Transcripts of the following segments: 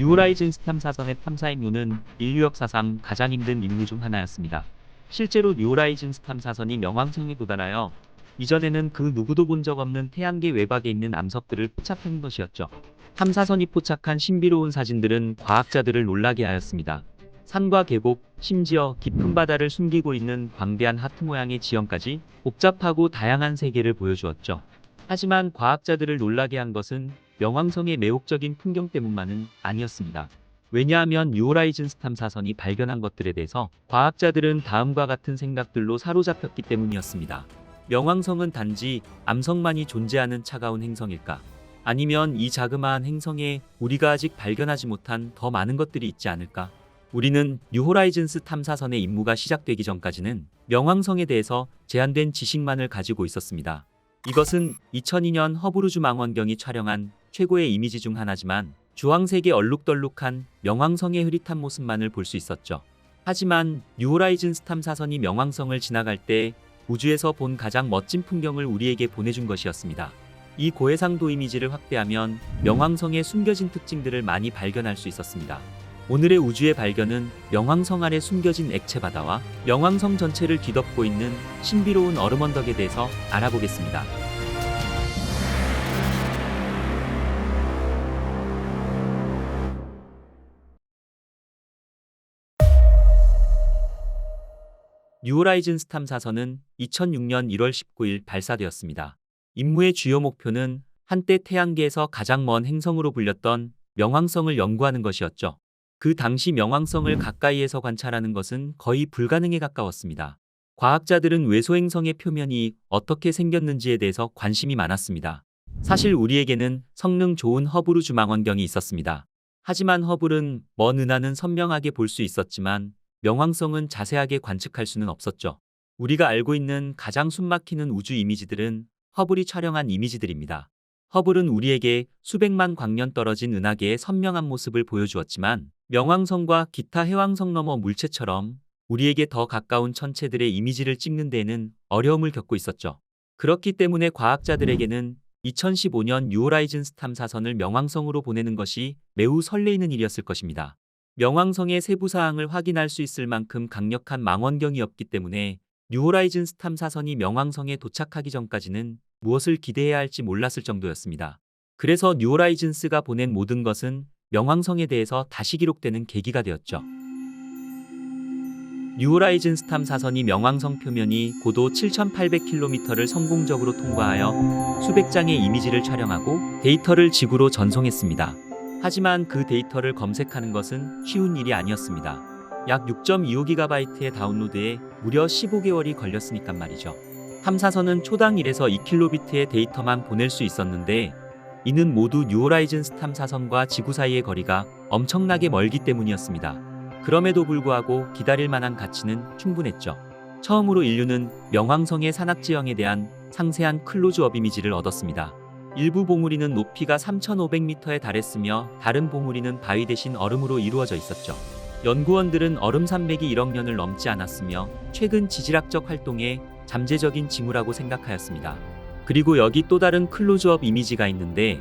뉴호라이즌 탐사선의 탐사 임무는 인류 역사상 가장 힘든 임무 중 하나였습니다. 실제로 뉴호라이즌 탐사선이 명왕성에 도달하여 이전에는 그 누구도 본 적 없는 태양계 외곽에 있는 암석들을 포착한 것이었죠. 탐사선이 포착한 신비로운 사진들은 과학자들을 놀라게 하였습니다. 산과 계곡, 심지어 깊은 바다를 숨기고 있는 광대한 하트 모양의 지형까지 복잡하고 다양한 세계를 보여주었죠. 하지만 과학자들을 놀라게 한 것은 명왕성의 매혹적인 풍경 때문만은 아니었습니다. 왜냐하면 뉴호라이즌 탐사선이 발견한 것들에 대해서 과학자들은 다음과 같은 생각들로 사로잡혔기 때문이었습니다. 명왕성은 단지 암석만이 존재하는 차가운 행성일까? 아니면 이 자그마한 행성에 우리가 아직 발견하지 못한 더 많은 것들이 있지 않을까? 우리는 뉴호라이즌스 탐사선의 임무가 시작되기 전까지는 명왕성에 대해서 제한된 지식만을 가지고 있었습니다. 이것은 2002년 허브루즈 망원경이 촬영한 최고의 이미지 중 하나지만 주황색의 얼룩덜룩한 명왕성의 흐릿한 모습만을 볼 수 있었죠. 하지만 뉴호라이즌스 탐사선이 명왕성을 지나갈 때 우주에서 본 가장 멋진 풍경을 우리에게 보내준 것이었습니다. 이 고해상도 이미지를 확대하면 명왕성의 숨겨진 특징들을 많이 발견할 수 있었습니다. 오늘의 우주의 발견은 명왕성 아래 숨겨진 액체 바다와 명왕성 전체를 뒤덮고 있는 신비로운 얼음 언덕에 대해서 알아보겠습니다. 뉴호라이즌 탐사선은 2006년 1월 19일 발사되었습니다. 임무의 주요 목표는 한때 태양계에서 가장 먼 행성으로 불렸던 명왕성을 연구하는 것이었죠. 그 당시 명왕성을 가까이에서 관찰하는 것은 거의 불가능에 가까웠습니다. 과학자들은 외소행성의 표면이 어떻게 생겼는지에 대해서 관심이 많았습니다. 사실 우리에게는 성능 좋은 허블 우주 망원경이 있었습니다. 하지만 허블은 먼 은하는 선명하게 볼 수 있었지만 명왕성은 자세하게 관측할 수는 없었죠. 우리가 알고 있는 가장 숨막히는 우주 이미지들은 허블이 촬영한 이미지들입니다. 허블은 우리에게 수백만 광년 떨어진 은하계의 선명한 모습을 보여주었지만 명왕성과 기타 해왕성 너머 물체처럼 우리에게 더 가까운 천체들의 이미지를 찍는 데에는 어려움을 겪고 있었죠. 그렇기 때문에 과학자들에게는 2015년 뉴호라이즌 탐사선을 명왕성으로 보내는 것이 매우 설레이는 일이었을 것입니다. 명왕성의 세부 사항을 확인할 수 있을 만큼 강력한 망원경이 없기 때문에 뉴호라이즌 탐사선이 명왕성에 도착하기 전까지는 무엇을 기대해야 할지 몰랐을 정도였습니다. 그래서 뉴호라이즌스가 보낸 모든 것은 명왕성에 대해서 다시 기록되는 계기가 되었죠. 뉴호라이즌 탐사선이 명왕성 표면이 고도 7,800km를 성공적으로 통과하여 수백 장의 이미지를 촬영하고 데이터를 지구로 전송했습니다. 하지만 그 데이터를 검색하는 것은 쉬운 일이 아니었습니다. 약 6.25GB의 다운로드에 무려 15개월이 걸렸으니까 말이죠. 탐사선은 초당 1에서 2kb의 데이터만 보낼 수 있었는데 이는 모두 뉴호라이즌 탐사선과 지구 사이의 거리가 엄청나게 멀기 때문이었습니다. 그럼에도 불구하고 기다릴 만한 가치는 충분했죠. 처음으로 인류는 명왕성의 산악지형에 대한 상세한 클로즈업 이미지를 얻었습니다. 일부 봉우리는 높이가 3,500m에 달했으며 다른 봉우리는 바위 대신 얼음으로 이루어져 있었죠. 연구원들은 얼음 산맥이 1억 년을 넘지 않았으며 최근 지질학적 활동의 잠재적인 징후라고 생각하였습니다. 그리고 여기 또 다른 클로즈업 이미지가 있는데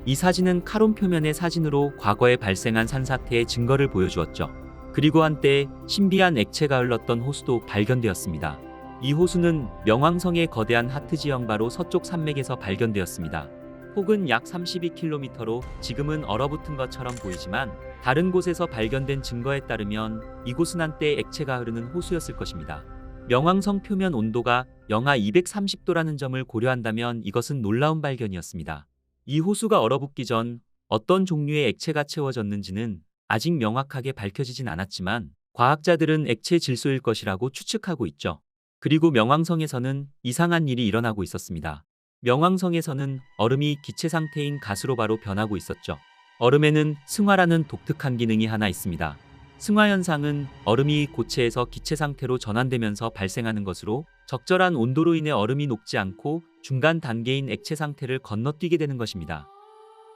이 사진은 카론 표면의 사진으로 과거에 발생한 산사태의 증거를 보여주었죠. 그리고 한때 신비한 액체가 흘렀던 호수도 발견되었습니다. 이 호수는 명왕성의 거대한 하트 지형 바로 서쪽 산맥에서 발견되었습니다. 폭은 약 32km로 지금은 얼어붙은 것처럼 보이지만 다른 곳에서 발견된 증거에 따르면 이곳은 한때 액체가 흐르는 호수였을 것입니다. 명왕성 표면 온도가 영하 230도라는 점을 고려한다면 이것은 놀라운 발견이었습니다. 이 호수가 얼어붙기 전 어떤 종류의 액체가 채워졌는지는 아직 명확하게 밝혀지진 않았지만 과학자들은 액체 질소일 것이라고 추측하고 있죠. 그리고 명왕성에서는 이상한 일이 일어나고 있었습니다. 명왕성에서는 얼음이 기체 상태인 가스로 바로 변하고 있었죠. 얼음에는 승화라는 독특한 기능이 하나 있습니다. 승화 현상은 얼음이 고체에서 기체 상태로 전환되면서 발생하는 것으로 적절한 온도로 인해 얼음이 녹지 않고 중간 단계인 액체 상태를 건너뛰게 되는 것입니다.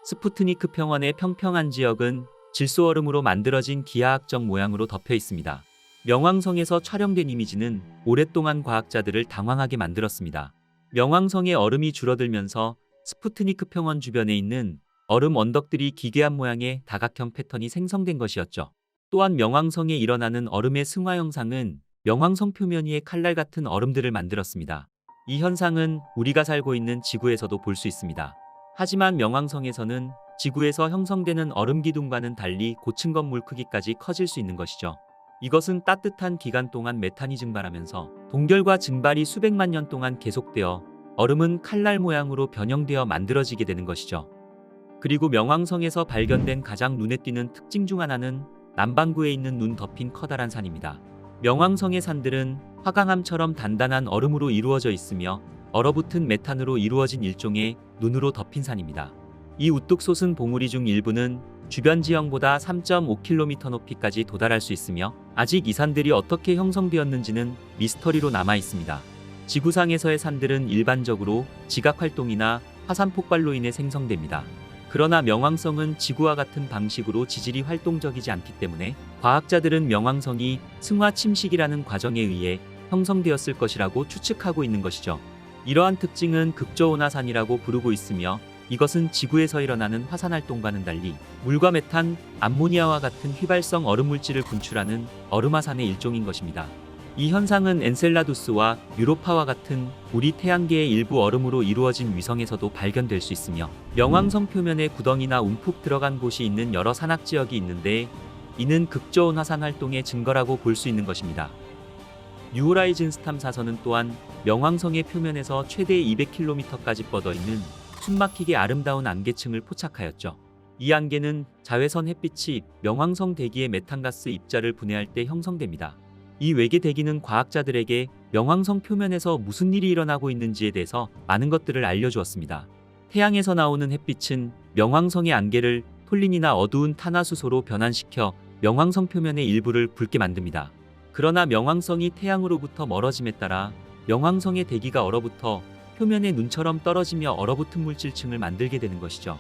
스푸트니크 평원의 평평한 지역은 질소 얼음으로 만들어진 기하학적 모양으로 덮여 있습니다. 명왕성에서 촬영된 이미지는 오랫동안 과학자들을 당황하게 만들었습니다. 명왕성의 얼음이 줄어들면서 스푸트니크 평원 주변에 있는 얼음 언덕들이 기괴한 모양의 다각형 패턴이 생성된 것이었죠. 또한 명왕성에 일어나는 얼음의 승화 현상은 명왕성 표면 위에 칼날 같은 얼음들을 만들었습니다. 이 현상은 우리가 살고 있는 지구에서도 볼 수 있습니다. 하지만 명왕성에서는 지구에서 형성되는 얼음 기둥과는 달리 고층 건물 크기까지 커질 수 있는 것이죠. 이것은 따뜻한 기간 동안 메탄이 증발하면서 동결과 증발이 수백만 년 동안 계속되어 얼음은 칼날 모양으로 변형되어 만들어지게 되는 것이죠. 그리고 명왕성에서 발견된 가장 눈에 띄는 특징 중 하나는 남반구에 있는 눈 덮인 커다란 산입니다. 명왕성의 산들은 화강암처럼 단단한 얼음으로 이루어져 있으며 얼어붙은 메탄으로 이루어진 일종의 눈으로 덮인 산입니다. 이 우뚝 솟은 봉우리 중 일부는 주변 지형보다 3.5km 높이까지 도달할 수 있으며 아직 이 산들이 어떻게 형성되었는지는 미스터리로 남아 있습니다. 지구상에서의 산들은 일반적으로 지각 활동이나 화산 폭발로 인해 생성됩니다. 그러나 명왕성은 지구와 같은 방식으로 지질이 활동적이지 않기 때문에 과학자들은 명왕성이 승화 침식이라는 과정에 의해 형성되었을 것이라고 추측하고 있는 것이죠. 이러한 특징은 극저온화산이라고 부르고 있으며 이것은 지구에서 일어나는 화산 활동과는 달리 물과 메탄, 암모니아와 같은 휘발성 얼음 물질을 분출하는 얼음화산의 일종인 것입니다. 이 현상은 엔셀라두스와 유로파와 같은 우리 태양계의 일부 얼음으로 이루어진 위성에서도 발견될 수 있으며 명왕성 표면에 구덩이나 움푹 들어간 곳이 있는 여러 산악 지역이 있는데 이는 극저온 화산 활동의 증거라고 볼 수 있는 것입니다. 뉴호라이즌 스탐 사선은 또한 명왕성의 표면에서 최대 200km까지 뻗어있는 숨막히게 아름다운 안개층을 포착하였죠. 이 안개는 자외선 햇빛이 명왕성 대기의 메탄가스 입자를 분해할 때 형성됩니다. 이 외계 대기는 과학자들에게 명왕성 표면에서 무슨 일이 일어나고 있는지에 대해서 많은 것들을 알려주었습니다. 태양에서 나오는 햇빛은 명왕성의 안개를 톨린이나 어두운 탄화수소로 변환시켜 명왕성 표면의 일부를 붉게 만듭니다. 그러나 명왕성이 태양으로부터 멀어짐에 따라 명왕성의 대기가 얼어붙어 표면에 눈처럼 떨어지며 얼어붙은 물질층을 만들게 되는 것이죠.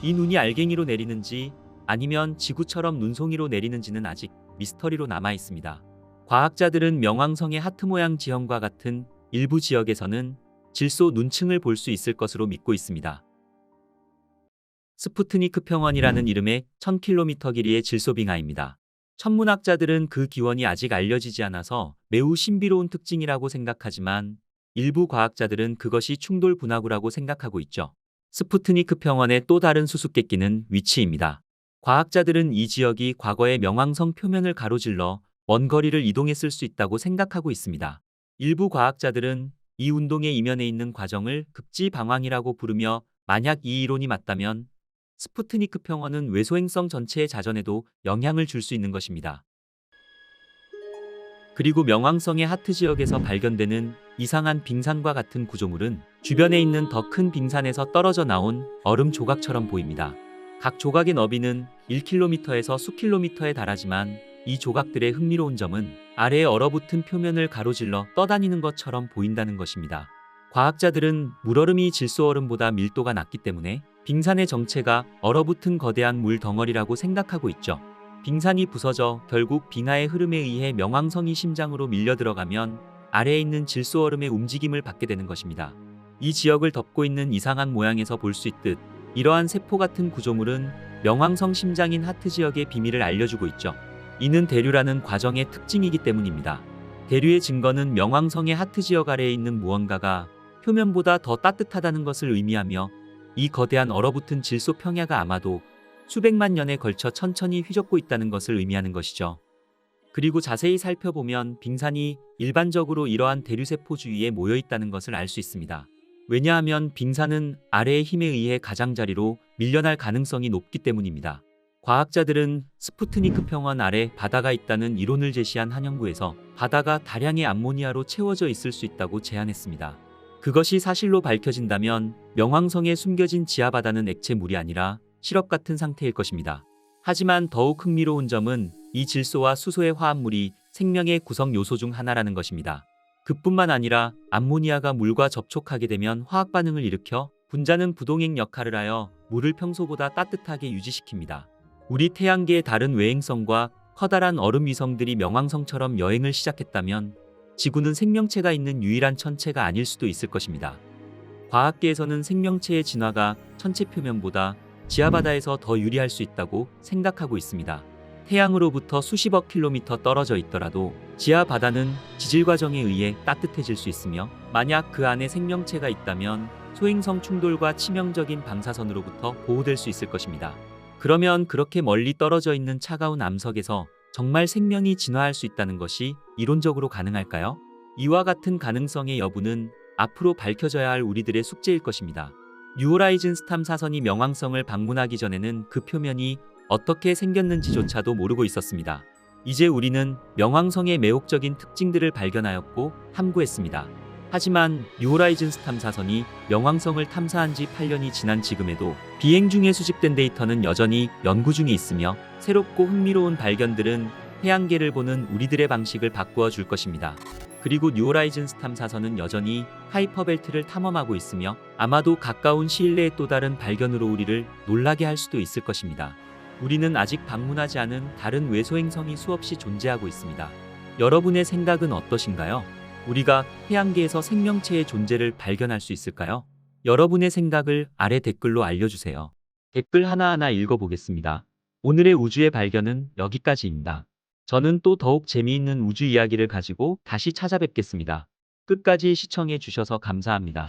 이 눈이 알갱이로 내리는지 아니면 지구처럼 눈송이로 내리는지는 아직 미스터리로 남아 있습니다. 과학자들은 명왕성의 하트 모양 지형과 같은 일부 지역에서는 질소 눈층을 볼 수 있을 것으로 믿고 있습니다. 스푸트니크 평원이라는 이름의 1000km 길이의 질소 빙하입니다. 천문학자들은 그 기원이 아직 알려지지 않아서 매우 신비로운 특징이라고 생각하지만 일부 과학자들은 그것이 충돌 분화구라고 생각하고 있죠. 스푸트니크 평원의 또 다른 수수께끼는 위치입니다. 과학자들은 이 지역이 과거의 명왕성 표면을 가로질러 먼 거리를 이동했을 수 있다고 생각하고 있습니다. 일부 과학자들은 이 운동의 이면에 있는 과정을 극지방황이라고 부르며 만약 이 이론이 맞다면 스푸트니크 평원은 외소행성 전체의 자전에도 영향을 줄 수 있는 것입니다. 그리고 명왕성의 하트 지역에서 발견되는 이상한 빙산과 같은 구조물은 주변에 있는 더 큰 빙산에서 떨어져 나온 얼음 조각처럼 보입니다. 각 조각의 너비는 1km에서 수킬로미터에 달하지만 이 조각들의 흥미로운 점은 아래에 얼어붙은 표면을 가로질러 떠다니는 것처럼 보인다는 것입니다. 과학자들은 물얼음이 질소얼음보다 밀도가 낮기 때문에 빙산의 정체가 얼어붙은 거대한 물 덩어리라고 생각하고 있죠. 빙산이 부서져 결국 빙하의 흐름에 의해 명왕성이 심장으로 밀려 들어가면 아래에 있는 질소얼음의 움직임을 받게 되는 것입니다. 이 지역을 덮고 있는 이상한 모양에서 볼 수 있듯 이러한 세포 같은 구조물은 명왕성 심장인 하트 지역의 비밀을 알려주고 있죠. 이는 대류라는 과정의 특징이기 때문입니다. 대류의 증거는 명왕성의 하트 지역 아래에 있는 무언가가 표면보다 더 따뜻하다는 것을 의미하며 이 거대한 얼어붙은 질소 평야가 아마도 수백만 년에 걸쳐 천천히 휘젓고 있다는 것을 의미하는 것이죠. 그리고 자세히 살펴보면 빙산이 일반적으로 이러한 대류세포 주위에 모여 있다는 것을 알 수 있습니다. 왜냐하면 빙산은 아래의 힘에 의해 가장자리로 밀려날 가능성이 높기 때문입니다. 과학자들은 스푸트니크 평원 아래 바다가 있다는 이론을 제시한 한 연구에서 바다가 다량의 암모니아로 채워져 있을 수 있다고 제안했습니다. 그것이 사실로 밝혀진다면 명왕성에 숨겨진 지하바다는 액체물이 아니라 시럽 같은 상태일 것입니다. 하지만 더욱 흥미로운 점은 이 질소와 수소의 화합물이 생명의 구성 요소 중 하나라는 것입니다. 그뿐만 아니라 암모니아가 물과 접촉하게 되면 화학 반응을 일으켜 분자는 부동액 역할을 하여 물을 평소보다 따뜻하게 유지시킵니다. 우리 태양계의 다른 외행성과 커다란 얼음 위성들이 명왕성처럼 여행을 시작했다면 지구는 생명체가 있는 유일한 천체가 아닐 수도 있을 것입니다. 과학계에서는 생명체의 진화가 천체 표면보다 지하바다에서 더 유리할 수 있다고 생각하고 있습니다. 태양으로부터 수십억 킬로미터 떨어져 있더라도 지하바다는 지질 과정에 의해 따뜻해질 수 있으며, 만약 그 안에 생명체가 있다면 소행성 충돌과 치명적인 방사선으로부터 보호될 수 있을 것입니다. 그러면 그렇게 멀리 떨어져 있는 차가운 암석에서 정말 생명이 진화할 수 있다는 것이 이론적으로 가능할까요? 이와 같은 가능성의 여부는 앞으로 밝혀져야 할 우리들의 숙제일 것입니다. 뉴호라이즌 스탐 사선이 명왕성을 방문하기 전에는 그 표면이 어떻게 생겼는지조차도 모르고 있었습니다. 이제 우리는 명왕성의 매혹적인 특징들을 발견하였고 탐구했습니다. 하지만 뉴호라이즌 스탐 사선이 명왕성을 탐사한 지 8년이 지난 지금에도 비행 중에 수집된 데이터는 여전히 연구 중에 있으며, 새롭고 흥미로운 발견들은 태양계를 보는 우리들의 방식을 바꾸어 줄 것입니다. 그리고 뉴호라이즌 스탐 사선은 여전히 하이퍼벨트를 탐험하고 있으며, 아마도 가까운 시일 내에 또 다른 발견으로 우리를 놀라게 할 수도 있을 것입니다. 우리는 아직 방문하지 않은 다른 외소행성이 수없이 존재하고 있습니다. 여러분의 생각은 어떠신가요? 우리가 태양계에서 생명체의 존재를 발견할 수 있을까요? 여러분의 생각을 아래 댓글로 알려주세요. 댓글 하나하나 읽어보겠습니다. 오늘의 우주의 발견은 여기까지입니다. 저는 또 더욱 재미있는 우주 이야기를 가지고 다시 찾아뵙겠습니다. 끝까지 시청해 주셔서 감사합니다.